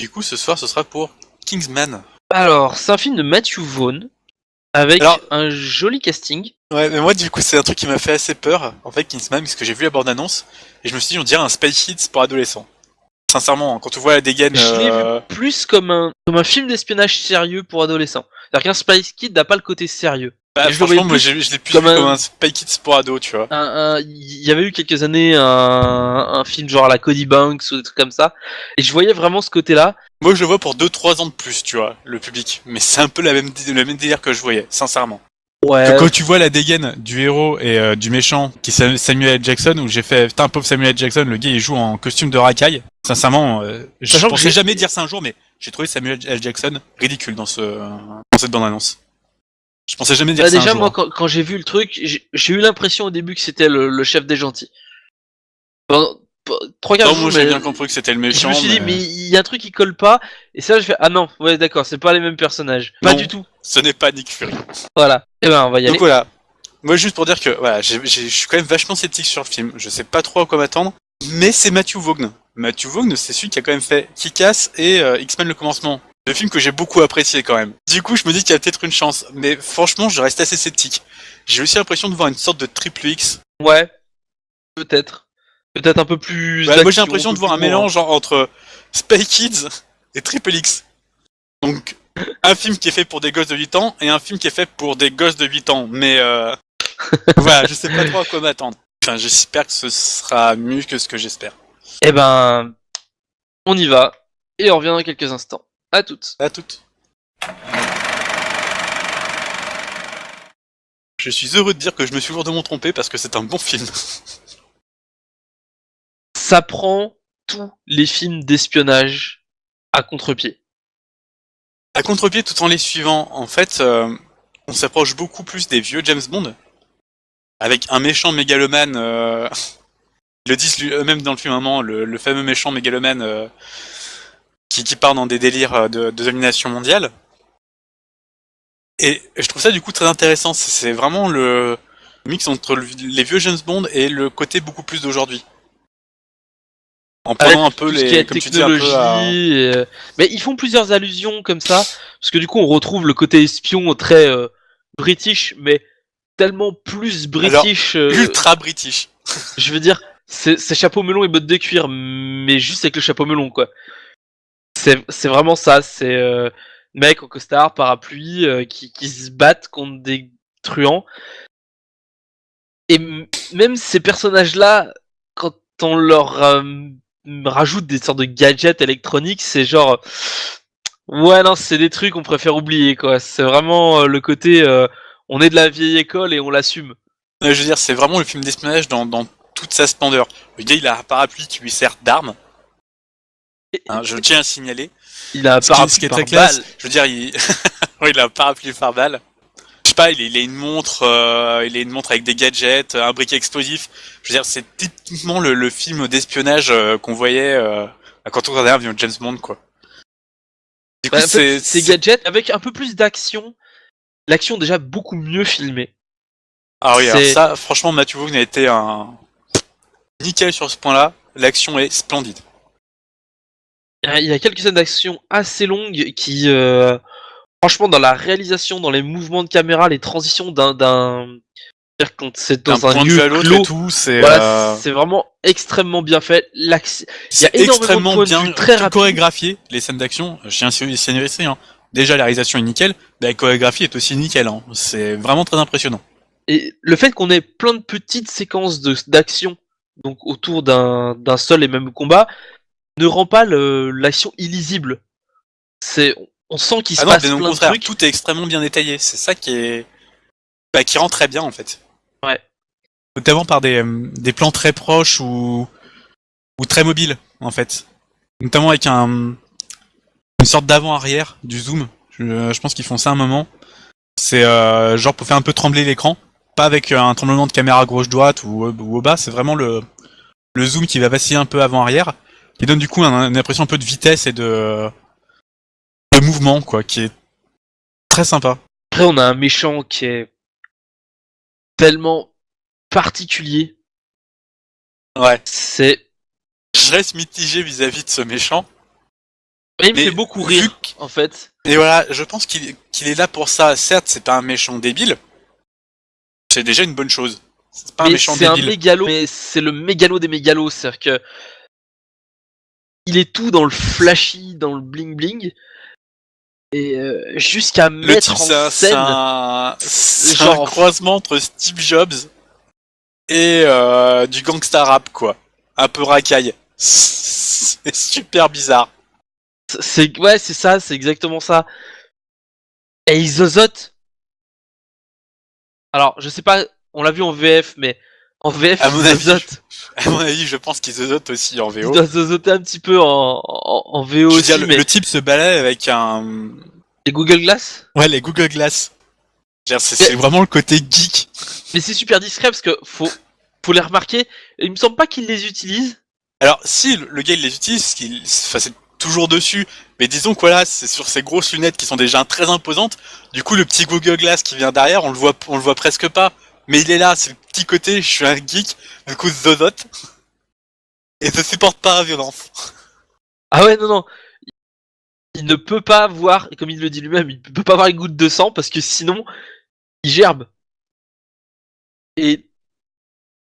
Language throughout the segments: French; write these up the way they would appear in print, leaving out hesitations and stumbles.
Du coup, ce soir, ce sera pour Kingsman. Alors, c'est un film de Matthew Vaughn, avec Alors- un joli casting. Ouais, mais moi, du coup, c'est un truc qui m'a fait assez peur, en fait, Kingsman, parce que j'ai vu la bande-annonce, et je me suis dit, on dirait un Spy Kids pour adolescents. Sincèrement, quand tu vois la dégaine... Je l'ai vu plus comme un film d'espionnage sérieux pour adolescents. C'est-à-dire qu'un Spice Kid n'a pas le côté sérieux. Bah, Et je le franchement, voyais moi, plus je l'ai plus comme vu comme un Spy Kids pour ados, tu vois. il y avait eu quelques années un film genre la Cody Banks ou des trucs comme ça, et je voyais vraiment ce côté-là. Moi, je le vois pour 2-3 ans de plus, tu vois, le public. Mais c'est un peu le même délire que je voyais, sincèrement. Ouais. Quand tu vois la dégaine du héros et du méchant, qui est Samuel L. Jackson, où j'ai fait, putain, pauvre Samuel L. Jackson, le gars, il joue en costume de racaille. Sincèrement, je Sachant que pensais jamais dire ça un jour, mais j'ai trouvé Samuel L. Jackson ridicule dans cette bande-annonce. Je pensais jamais dire ça déjà, un jour. moi, quand j'ai vu le truc, j'ai eu l'impression au début que c'était le chef des gentils. Pendant 3-4 Non, jours, moi, j'ai bien compris que c'était le méchant. je me suis dit, mais il y a un truc qui colle pas, et ça, je fais, ah non, ouais, d'accord, c'est pas les mêmes personnages. Pas Non, du tout. ce n'est pas Nick Fury. Voilà. Et ben, on va y aller. Donc voilà. Moi, juste pour dire que, voilà, je suis quand même vachement sceptique sur le film. Je sais pas trop à quoi m'attendre. Mais c'est Matthew Vaughn. Matthew Vaughn, c'est celui qui a quand même fait Kick-Ass et X-Men le commencement. Deux films que j'ai beaucoup apprécié quand même. Du coup, je me dis qu'il y a peut-être une chance. Mais franchement, je reste assez sceptique. J'ai aussi l'impression de voir une sorte de triple X. Ouais. Peut-être. Peut-être un peu plus. Moi, j'ai l'impression de voir un mélange entre Spy Kids et Triple X. Donc, un film qui est fait pour des gosses de 8 ans et un film qui est fait pour des gosses de 8 ans. Mais voilà, je sais pas trop à quoi m'attendre. Enfin, j'espère que ce sera mieux que ce que j'espère. Eh ben, on y va. Et on revient dans quelques instants. À toutes. À toutes. Je suis heureux de dire que je me suis lourdement trompé parce que c'est un bon film. Ça prend tous les films d'espionnage à contre-pied. À contre-pied tout en les suivant, en fait, on s'approche beaucoup plus des vieux James Bond. Avec un méchant mégalomane, ils le disent eux-mêmes dans le film un moment, le fameux méchant mégalomane qui part dans des délires de domination mondiale. Et je trouve ça du coup très intéressant, c'est vraiment le mix entre les vieux James Bond et le côté beaucoup plus d'aujourd'hui. En prenant un peu tout ce qui est comme tu dis, un peu à... Mais ils font plusieurs allusions comme ça, parce que du coup on retrouve le côté espion très british, mais tellement plus british. Alors, ultra british. Je veux dire, c'est chapeau melon et bottes de cuir, mais juste avec le chapeau melon, quoi. C'est vraiment ça, c'est mecs en costard, parapluie, qui se battent contre des truands. Et même ces personnages-là, quand on leur rajoute des sortes de gadgets électroniques, c'est genre... Ouais, non, c'est des trucs qu'on préfère oublier, quoi. C'est vraiment le côté... on est de la vieille école et on l'assume. Je veux dire, c'est vraiment le film d'espionnage dans toute sa splendeur. Le gars, il a un parapluie qui lui sert d'arme. Hein, je tiens à signaler. Il a un parapluie ce qui est par très classe. balle. Je veux dire, oui, il a un parapluie par balle. Je sais pas, il a une montre, il a une montre avec des gadgets, un briquet explosif. Je veux dire, c'est typiquement le film d'espionnage qu'on voyait quand on regardait un vieux James Bond, quoi. Du coup, En fait, ces gadgets avec un peu plus d'action. L'action déjà beaucoup mieux filmée. Ah oui, alors ça, franchement, Matthew Vaughn a été un nickel sur ce point-là. L'action est splendide. Il y a quelques scènes d'action assez longues qui, franchement, dans la réalisation, dans les mouvements de caméra, les transitions quand c'est dans un point de lieu vue à l'autre clos, et tout, c'est c'est vraiment extrêmement bien fait. Il y a c'est énormément extrêmement de points bien de vue très rapides. chorégraphié, les scènes d'action. Je tiens à signaler, hein. Déjà, la réalisation est nickel, mais la chorégraphie est aussi nickel. Hein. C'est vraiment très impressionnant. Et le fait qu'on ait plein de petites séquences d'action, donc autour d'un seul et même combat, ne rend pas l'action illisible. On sent qu'il se passe plein de trucs. Tout est extrêmement bien détaillé. C'est ça qui rend très bien en fait. Ouais. Notamment par des plans très proches ou très mobiles en fait. Notamment avec une sorte d'avant-arrière du zoom. Je pense qu'ils font ça un moment. C'est genre pour faire un peu trembler l'écran. Pas avec un tremblement de caméra gauche-droite ou au bas. C'est vraiment le zoom qui va vaciller un peu avant-arrière. Qui donne du coup une impression un peu de vitesse et de mouvement, quoi, qui est très sympa. Après, on a un méchant qui est tellement particulier. Ouais. Je reste mitigé vis-à-vis de ce méchant. Mais il me Mais fait beaucoup vu rire, en fait. Et voilà, je pense qu'il est là pour ça. Certes, c'est pas un méchant débile. C'est déjà une bonne chose. C'est pas un Mais méchant c'est un débile. mégalo, mais c'est le mégalo des mégalos, c'est-à-dire que il est tout dans le flashy, dans le bling bling, et jusqu'à Le type, mettre en scène, c'est un genre, croisement entre Steve Jobs et du gangsta rap, quoi. Un peu racaille. C'est super bizarre. ouais, c'est ça, c'est exactement ça. Et il zozote. Alors, je sais pas, on l'a vu en VF, mais en VF, À il mon avis, zozote. à mon avis, je pense qu'ils zozotent aussi en Il VO. doit zozoter un petit peu en VO Je veux dire, aussi, mais le type se balade avec un... les Google Glass. Ouais, les Google Glass. Je veux dire, c'est Mais, vraiment le côté geek. mais c'est super discret parce que faut les remarquer. Il me semble pas qu'il les utilise. Alors, si le gars il les utilise, enfin, c'est toujours dessus, mais disons que voilà, c'est sur ces grosses lunettes qui sont déjà très imposantes. Du coup, le petit Google Glass qui vient derrière, on le voit presque pas. Mais il est là, c'est le petit côté, je suis un geek, du coup zozote, et ne supporte pas la violence. Ah ouais, non, non. Il ne peut pas voir, comme il le dit lui-même, il peut pas avoir une goutte de sang parce que sinon, il gerbe. Et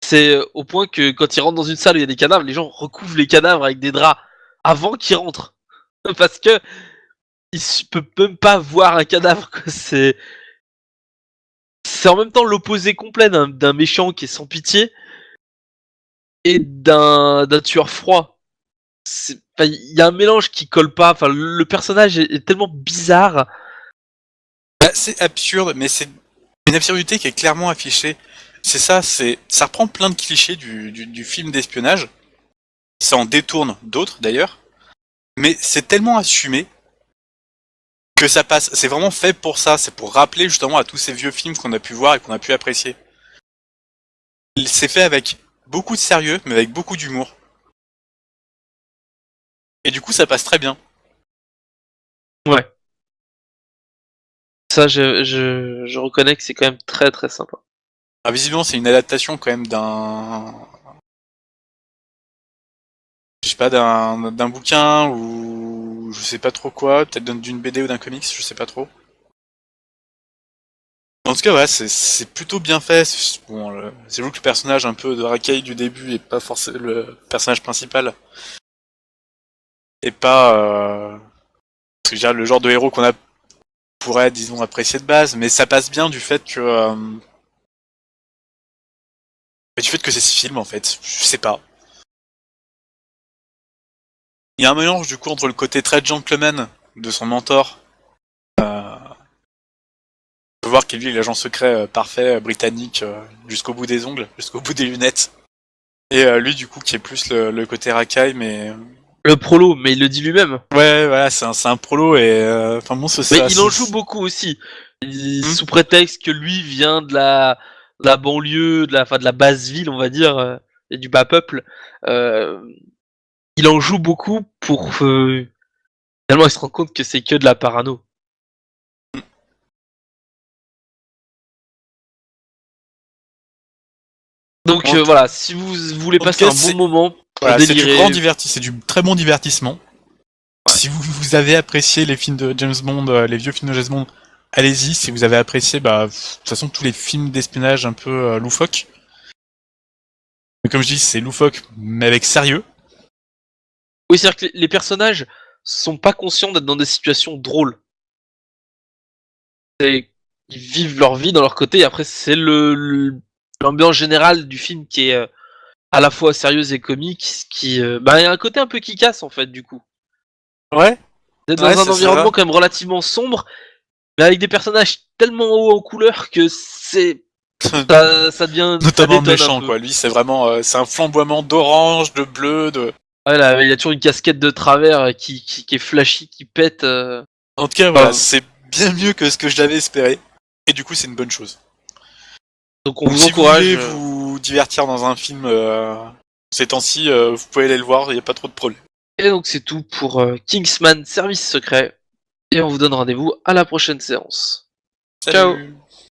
c'est au point que quand il rentre dans une salle où il y a des cadavres, les gens recouvrent les cadavres avec des draps avant qu'il rentre. Parce que il peut même pas voir un cadavre, quoi. C'est en même temps l'opposé complet d'un méchant qui est sans pitié et d'un tueur froid. Il y a un mélange qui colle pas. Enfin, le personnage est tellement bizarre. Bah, c'est absurde, mais c'est une absurdité qui est clairement affichée. C'est ça, ça reprend plein de clichés du film d'espionnage. Ça en détourne d'autres d'ailleurs, mais c'est tellement assumé que ça passe. C'est vraiment fait pour ça. C'est pour rappeler justement à tous ces vieux films qu'on a pu voir et qu'on a pu apprécier. C'est fait avec beaucoup de sérieux, mais avec beaucoup d'humour. Et du coup, ça passe très bien. Ouais. Ça, je reconnais que c'est quand même très très sympa. Alors, visiblement, c'est une adaptation quand même je sais pas, d'un bouquin ou je sais pas trop quoi, peut-être d'une BD ou d'un comics, je sais pas trop. En tout cas, ouais, c'est plutôt bien fait. Bon, c'est juste que le personnage un peu de racaille du début est pas forcément le personnage principal. Et pas c'est déjà le genre de héros qu'on a pourrait, disons, apprécier de base, mais ça passe bien du fait que c'est ce film en fait. Je sais pas. Il y a un mélange du coup entre le côté très gentleman de son mentor. On peut voir qu'il est l'agent secret parfait britannique jusqu'au bout des ongles, jusqu'au bout des lunettes. Et lui du coup qui est plus le côté racaille, mais Le prolo, mais il le dit lui-même. ouais, voilà, c'est un prolo et enfin bon, Mais il en joue beaucoup aussi. Sous prétexte que lui vient de la banlieue, de la basse ville, on va dire, et du bas peuple. Euh, il en joue beaucoup pour finalement il se rend compte que c'est que de la parano. Donc voilà, si vous voulez passer un bon moment pour voilà, délirer, c'est du très bon divertissement. Ouais. Si vous avez apprécié les films de James Bond, les vieux films de James Bond, allez-y. Si vous avez apprécié, bah, de toute façon, tous les films d'espionnage un peu loufoques. Mais comme je dis, c'est loufoque, mais avec sérieux. oui, c'est-à-dire que les personnages sont pas conscients d'être dans des situations drôles. Ils vivent leur vie dans leur côté, et après c'est l'ambiance générale du film qui est à la fois sérieuse et comique, qui bah, il y a un côté un peu qui casse en fait du coup. Ouais. D'être dans un environnement quand même relativement sombre, mais avec des personnages tellement hauts en couleur que ça devient notamment ça méchant quoi. Lui, c'est vraiment c'est un flamboiement d'orange, de bleu, de. Ouais, là, il a toujours une casquette de travers qui est flashy, qui pète. En tout cas, voilà, c'est bien mieux que ce que je l'avais espéré. Et du coup, c'est une bonne chose. Donc on vous si encourage. Si vous voulez vous divertir dans un film ces temps-ci, vous pouvez aller le voir, il n'y a pas trop de problème. Et donc c'est tout pour Kingsman Service Secret. Et on vous donne rendez-vous à la prochaine séance. Salut. Ciao.